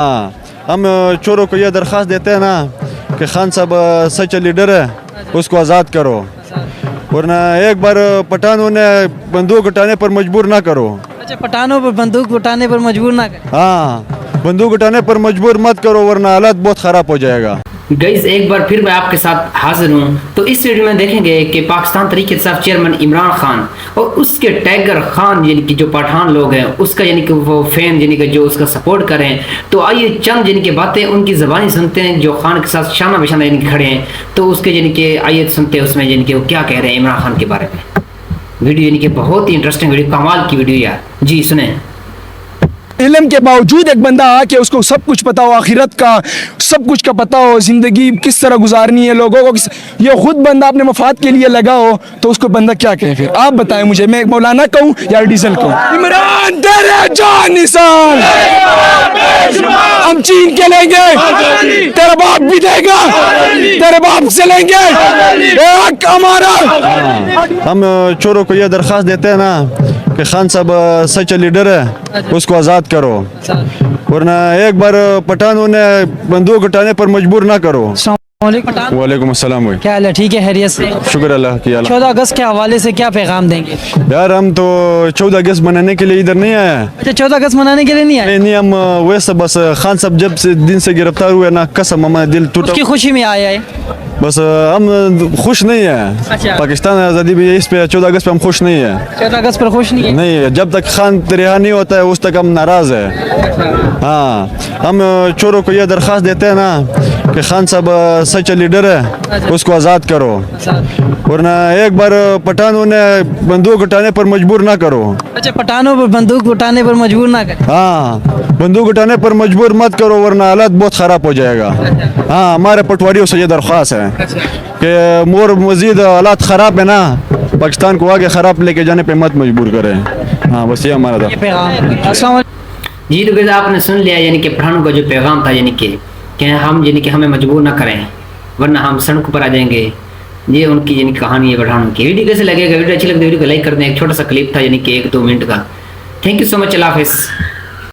हाँ, हम चोरों को ये दरख्वास्त देते हैं ना कि खान साहब सच लीडर है, उसको आज़ाद करो, वरना एक बार पठानों ने बंदूक उठाने पर मजबूर ना करो। अच्छा, पठानों पर बंदूक उठाने पर मजबूर ना करें। हाँ, बंदूक उठाने पर मजबूर मत करो वरना हालत बहुत ख़राब हो जाएगा। गाइस, एक बार फिर मैं आपके साथ हाजिर हूँ। तो इस वीडियो में देखेंगे कि पाकिस्तान तहरीक इंसाफ चेयरमैन इमरान खान और उसके टाइगर खान यानी कि जो पठान लोग हैं उसका यानी कि वो फैन यानी कि जो उसका सपोर्ट करें, तो आइए चंद यानी कि बातें उनकी ज़बानी सुनते हैं जो खान के साथ शाना बशाना यानी खड़े हैं। तो उसके यानी कि आइए सुनते हैं उसमें यानी कि वो क्या कह रहे हैं इमरान खान के बारे में। वीडियो यानी कि बहुत ही इंटरेस्टिंग वीडियो, कमाल की वीडियो यार जी, सुने। इल्म के बावजूद एक बंदा आके उसको सब कुछ पता हो, आखिरत का सब कुछ का पता हो, ज़िंदगी किस तरह गुजारनी है लोगों को, ये खुद बंदा अपने मफाद के लिए लगा हो, तो उसको बंदा क्या कहे? फिर आप बताएं मुझे, मैं मौलाना कहूँ या डीजल कहूँ? इमरान तेरे जान निशान हम छीन के लेंगे, तेरा बाप भी देगा, तेरे बाप से लेंगे हमारा। हम चोरों को ये दरख्वास्त देते हैं ना कि खान साहब सच लीडर है, उसको आज़ाद करो, वरना एक बार पठानों ने बंदूक उठाने पर मजबूर ना करो। वालेकुम अस्सलाम भाई, क्या हाल है? ठीक है, खैरियत से? शुक्र अल्लाह की। 14 अगस्त के हवाले से क्या पैगाम देंगे? यार हम तो 14 अगस्त मनाने के लिए इधर नहीं आए। अच्छा, 14 अगस्त मनाने के लिए नहीं आए? नहीं, हम वैसे बस खान साहब जब से दिन से गिरफ्तार हुए ना, कसम हमारा दिल टूटा। उसकी खुशी में आया है? बस हम खुश नहीं है। अच्छा। पाकिस्तान आज़ादी भी इस पे 14 अगस्त पे हम खुश नहीं है। 14 अगस्त पर खुश नहीं है? नहीं है, जब तक खान रिहा नहीं होता है उस तक हम नाराज़ है। हाँ, हम चोरों को ये दरख्वास्त देते हैं ना कि खान साहब सच लीडर है, उसको आज़ाद करो, वरना एक बार पठानों ने बंदूक उठाने पर मजबूर ना करो। अच्छा, पठानों पर बंदूक उठाने पर मजबूर ना करें। हाँ, बंदूक उठाने पर मजबूर मत करो वरना हालत बहुत ख़राब हो जाएगा। हाँ, हमारे पटवारियों से ये दरख्वास्त है कि मोर मज़ीद हालात ख़राब है ना, पाकिस्तान को आगे ख़राब लेके जाने पे मत मजबूर करें। हाँ, बस ये हमारा था। पैगाम जी। तो गाइस, आपने सुन लिया यानी कि पठानों का जो पैगाम था यानी कि हम यानी कि हमें मजबूर ना करें वरना हम सड़क पर आ जाएंगे। ये उनकी यानी कहानी है पठानों की। वीडियो कैसे लगेगा? वीडियो अच्छी लगती है वीडियो को लाइक कर दें। एक छोटा सा क्लिप था यानी कि 1-2 मिनट का। थैंक यू सो मच, अल्लाह हाफिज़।